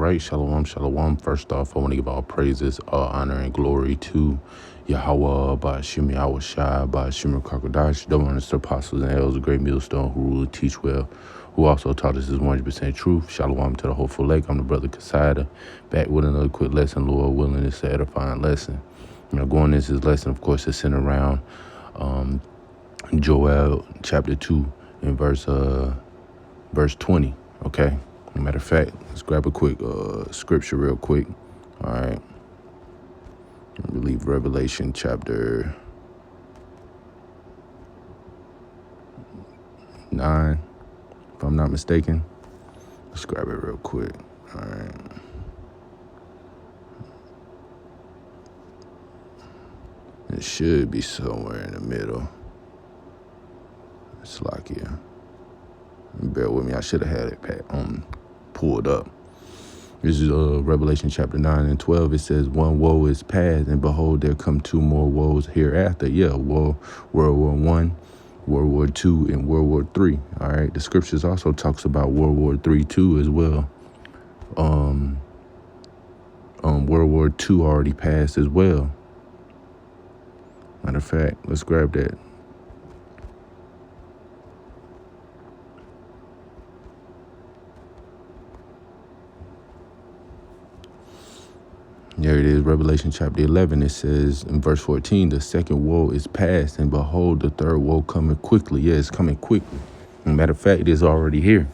right, shalom, shalom. First off, I want to give all praises, all honor, and glory to Yahweh, Ba'ashim Yahweh Shai, Ba'ashim Kakadash, the one apostles and elders, a great millstone who rule and teach well, who also taught us his 100% truth. Shalom to the hopeful lake. I'm the brother Kasada, back with another quick lesson, Lord willing. It's an edifying lesson. Going into this lesson, of course, is centered around Joel chapter 2 and verse 20, okay? Matter of fact, let's grab a quick scripture real quick. All right. I believe Revelation chapter 9, if I'm not mistaken. Let's grab it real quick. All right. It should be somewhere in the middle. It's like here. Bear with me. I should have had it pulled up. This is Revelation chapter 9 and 12. It says, one woe is past, and behold, there come two more woes hereafter. Yeah, World War I, World War II, and World War III. All right. The scriptures also talks about World War III too as well. World War II already passed as well. Matter of fact, let's grab that. There it is, Revelation chapter 11. It says in verse 14, the second woe is past, and behold, the third woe coming quickly. Yeah, it's coming quickly. Matter of fact, it's already here.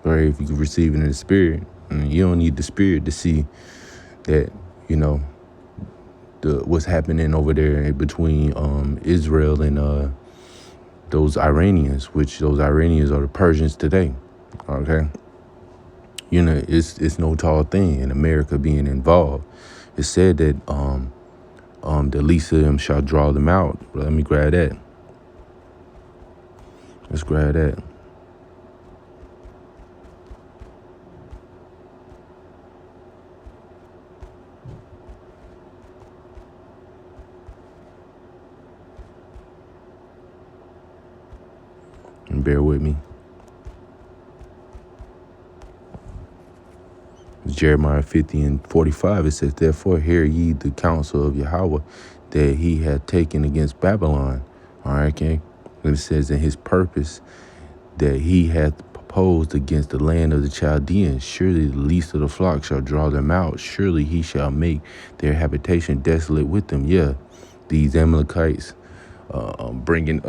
All right, if you can receive it in the spirit, you don't need the spirit to see that, what's happening over there between Israel and those Iranians, which those Iranians are the Persians today. Okay. It's no tall thing in America being involved. It's said that the least of them shall draw them out. Let me grab that. Let's grab that. And bear with me. Jeremiah 50 and 45, it says, therefore hear ye the counsel of Yahweh that he had taken against Babylon. All right, okay? And it says, in his purpose that he hath proposed against the land of the Chaldeans. Surely the least of the flock shall draw them out. Surely he shall make their habitation desolate with them. Yeah, these Amalekites bringing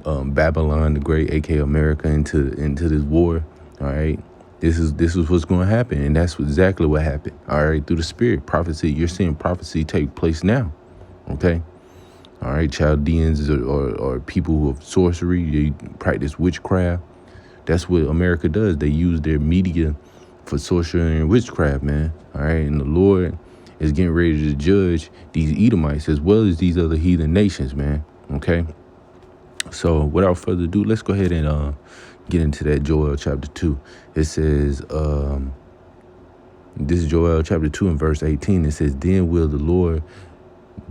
Babylon the Great, aka America, into this war. All right. This is what's going to happen, and that's exactly what happened. All right, through the spirit prophecy, you're seeing prophecy take place now. Okay, all right. Chaldeans or people who have sorcery, they practice witchcraft. That's what America does. They use their media for sorcery and witchcraft, man. All right, and the Lord is getting ready to judge these Edomites as well as these other heathen nations, man. Okay, so without further ado, let's go ahead and get into that Joel chapter 2. It says, this is Joel chapter 2 and verse 18. It says, then will the Lord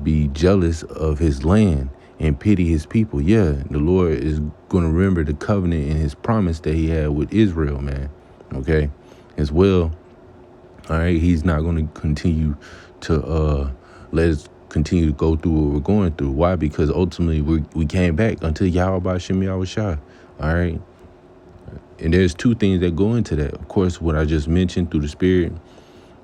be jealous of his land and pity his people. Yeah, the Lord is going to remember the covenant and his promise that he had with Israel, man. Okay, as well. All right, he's not going to continue to let us continue to go through what we're going through. Why? Because ultimately we came back until Yahweh Ba'ashim Yahweh Shai. All right. And there's two things that go into that. Of course, what I just mentioned through the spirit,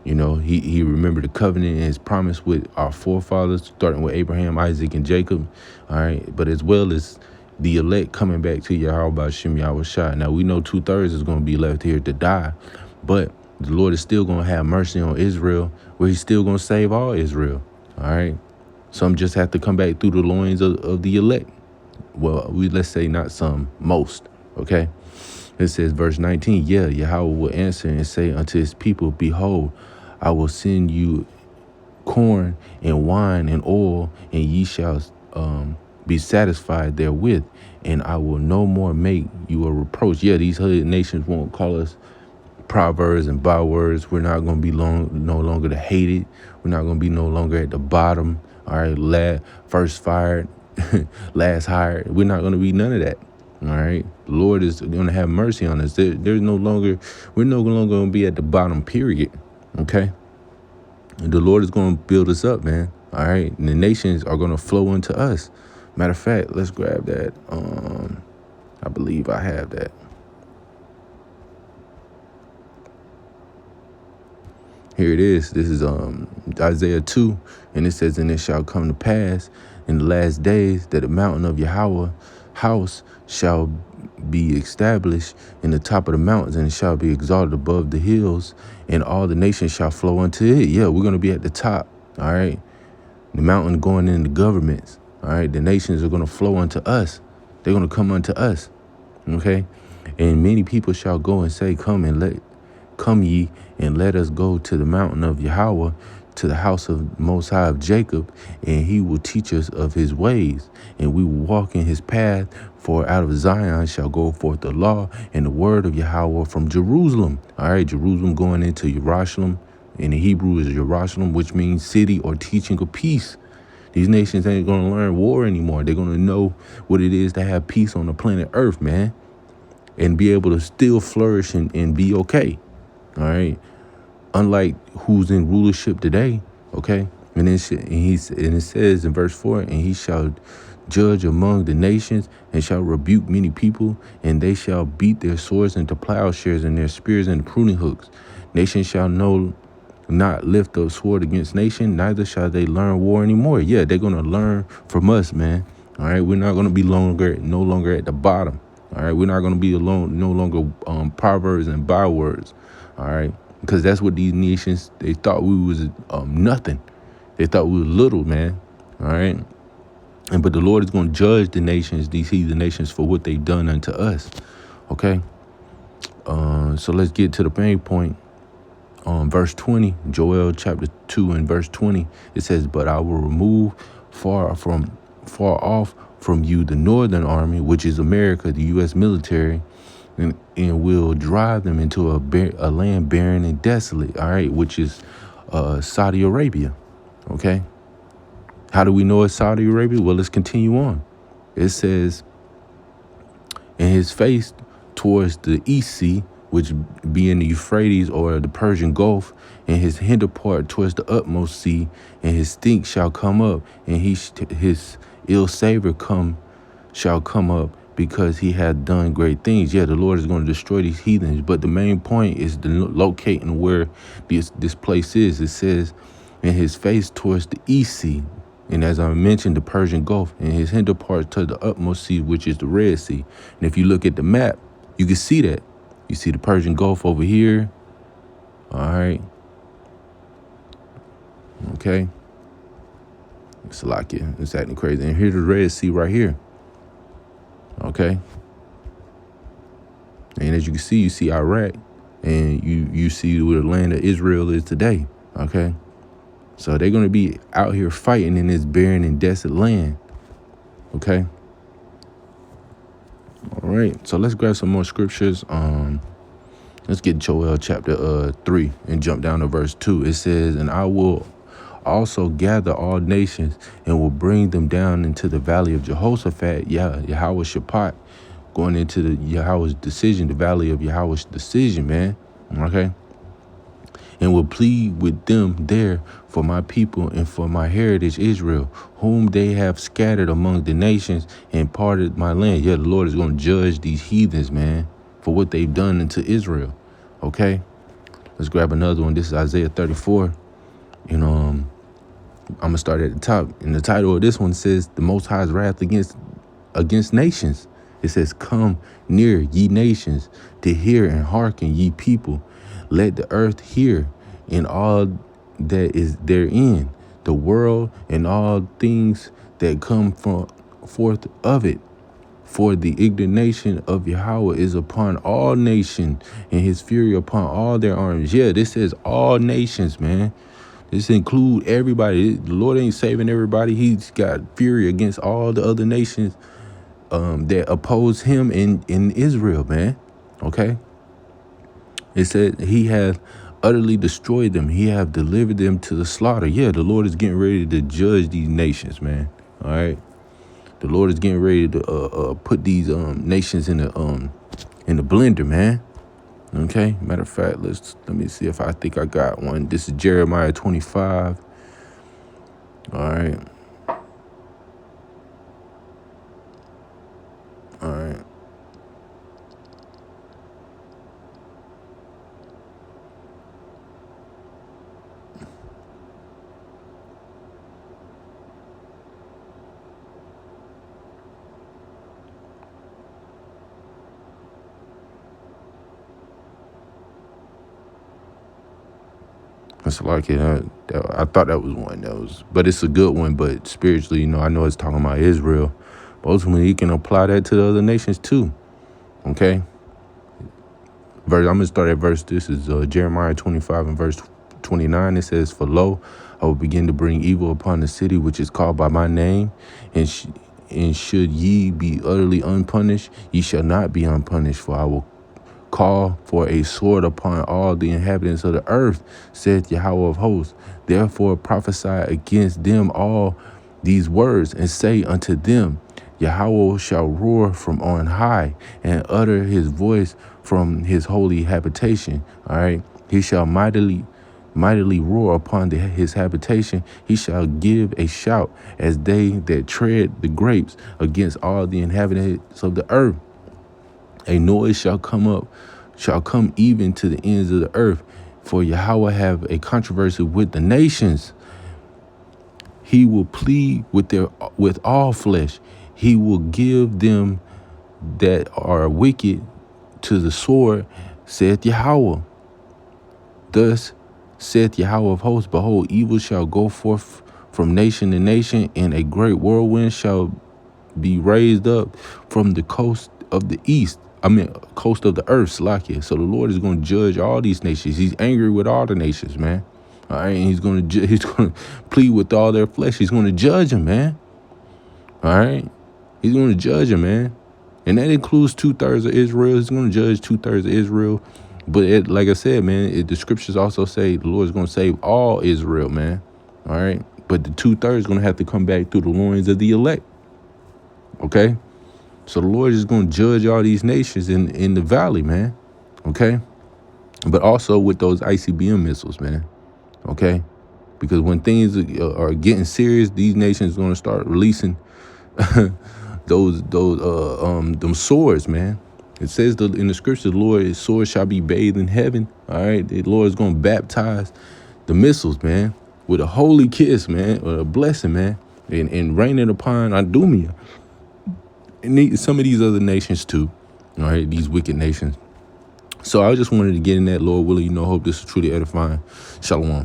he remembered the covenant and his promise with our forefathers, starting with Abraham, Isaac, and Jacob. All right. But as well as the elect coming back to Yahweh Ba'ashim Yahweh Shai. Now, we know 2/3 is going to be left here to die, but the Lord is still going to have mercy on Israel, where he's still going to save all Israel. All right. Some just have to come back through the loins of the elect. Well, let's say not some, most. Okay. It says, verse 19, yeah, Yahweh will answer and say unto his people, behold, I will send you corn and wine and oil, and ye shall be satisfied therewith, and I will no more make you a reproach. Yeah, these hood nations won't call us proverbs and bywords. We're not going to be no longer the hated. We're not going to be no longer at the bottom. All right, first fired, last hired. We're not going to be none of that. All right. The Lord is going to have mercy on us. We're no longer going to be at the bottom, period. Okay. And the Lord is going to build us up, man. All right. And the nations are going to flow into us. Matter of fact, let's grab that. I believe I have that. Here it is. This is Isaiah 2, and it says, "And it shall come to pass in the last days that the mountain of Yahweh house shall be established in the top of the mountains, and it shall be exalted above the hills, and all the nations shall flow unto it." Yeah, we're going to be at the top, all right? The mountain going into governments, all right? The nations are going to flow unto us. They're going to come unto us, okay? And many people shall go and say, Come ye, and let us go to the mountain of Yahweh, to the house of Most High of Jacob, and he will teach us of his ways, and we will walk in his path. For out of Zion shall go forth the law and the word of Yahweh from Jerusalem. All right, Jerusalem going into Jerusalem. In the Hebrew is Jerusalem, which means city or teaching of peace. These nations ain't going to learn war anymore. They're going to know what it is to have peace on the planet Earth, man, and be able to still flourish and be okay. All right. Unlike who's in rulership today. Okay. And it says in verse 4, "And he shall judge among the nations and shall rebuke many people, and they shall beat their swords into plowshares and their spears into pruning hooks. Nation shall not lift a sword against nation, neither shall they learn war anymore." Yeah, they're going to learn from us, man. All right. We're not going to be no longer at the bottom. All right. We're not going to be no longer proverbs and bywords. All right, because that's what these nations, they thought we was nothing. They thought we were little, man. All right, but the Lord is going to judge the nations, these heathen nations, for what they've done unto us. Okay, so let's get to the main point. Verse 20, Joel chapter 2 and verse 20, it says, "But I will remove far off from you the northern army, which is America, the U.S. military, and will drive them into a land barren and desolate," all right, which is Saudi Arabia, okay? How do we know it's Saudi Arabia? Well, let's continue on. It says, "In his face towards the East Sea, which being the Euphrates or the Persian Gulf, and his hinder part towards the utmost sea, and his stink shall come up, and his ill savor shall come up, because he had done great things." Yeah, the Lord is going to destroy these heathens, but the main point is locating where this place is. It says, "In his face towards the East Sea," and as I mentioned, the Persian Gulf, "and his hinder part to the utmost sea, which is the Red Sea." And if you look at the map, you can see that. You see the Persian Gulf over here. All right. Okay. It's like it's acting crazy. And here's the Red Sea right here. Okay. And as you can see, you see Iraq, and you see where the land of Israel is today. Okay. So they're going to be out here fighting in this barren and desolate land. Okay. All right. So let's grab some more scriptures. Let's get Joel chapter 3 and jump down to verse 2. It says, "And I will also gather all nations and will bring them down into the valley of Jehoshaphat," Yahweh Shaphat, going into the Yahweh's decision, the valley of Yahweh's decision, man. Okay. "And will plead with them there for my people and for my heritage Israel, whom they have scattered among the nations and parted my land." Yeah, the Lord is going to judge these heathens, man, for what they've done unto Israel. Okay. Let's grab another one. This is Isaiah 34. And I'm going to start at the top. And the title of this one says, "The Most High's wrath against nations." It says, "Come near, ye nations, to hear and hearken, ye people. Let the earth hear, and all that is therein, the world and all things that come forth of it. For the indignation of Yahweh is upon all nations, and his fury upon all their armies." Yeah, this says all nations, man. This include everybody. The Lord ain't saving everybody. He's got fury against all the other nations that oppose him in Israel, man. Okay. It said he hath utterly destroyed them. He have delivered them to the slaughter. Yeah, the Lord is getting ready to judge these nations, man. All right. The Lord is getting ready to put these nations in the blender, man. Okay. Matter of fact, let me see if I think I got one. This is Jeremiah 25. All right. All right. It's like it. I thought that was one that was, but it's a good one. But spiritually, I know it's talking about Israel, but ultimately, he can apply that to the other nations too. Okay. I'm gonna start at verse. This is Jeremiah 25 and verse 29. It says, "For lo, I will begin to bring evil upon the city which is called by my name, and should ye be utterly unpunished, ye shall not be unpunished. For I will call for a sword upon all the inhabitants of the earth, saith Yahweh of hosts. Therefore prophesy against them all these words, and say unto them, Yahweh shall roar from on high, and utter his voice from his holy habitation." All right. He shall mightily roar upon his habitation. He shall give a shout as they that tread the grapes against all the inhabitants of the earth. A noise shall come even to the ends of the earth. For Yahweh have a controversy with the nations. He will plead with all flesh. He will give them that are wicked to the sword, saith Yahweh. Thus saith Yahweh of hosts, behold, evil shall go forth from nation to nation, and a great whirlwind shall be raised up from the coast of the east. Coast of the earth, Slakia. So the Lord is going to judge all these nations. He's angry with all the nations, man. All right, and he's going to plead with all their flesh. He's going to judge them, man. All right, he's going to judge them, man, and that includes 2/3 of Israel. He's going to judge 2/3 of Israel. But like I said, man, the scriptures also say the Lord is going to save all Israel, man. All right, but the 2/3 is going to have to come back through the loins of the elect. Okay. So the Lord is going to judge all these nations in the valley, man. Okay. But also with those ICBM missiles, man. Okay. Because when things are getting serious, these nations are going to start releasing them swords, man. It says in the scripture, the Lord's sword shall be bathed in heaven. All right. The Lord is going to baptize the missiles, man, with a holy kiss, man, or a blessing, man, and rain it upon Idumea. And some of these other nations too, all right, these wicked nations. So I just wanted to get in that, Lord willing, hope this is truly edifying. Shalom.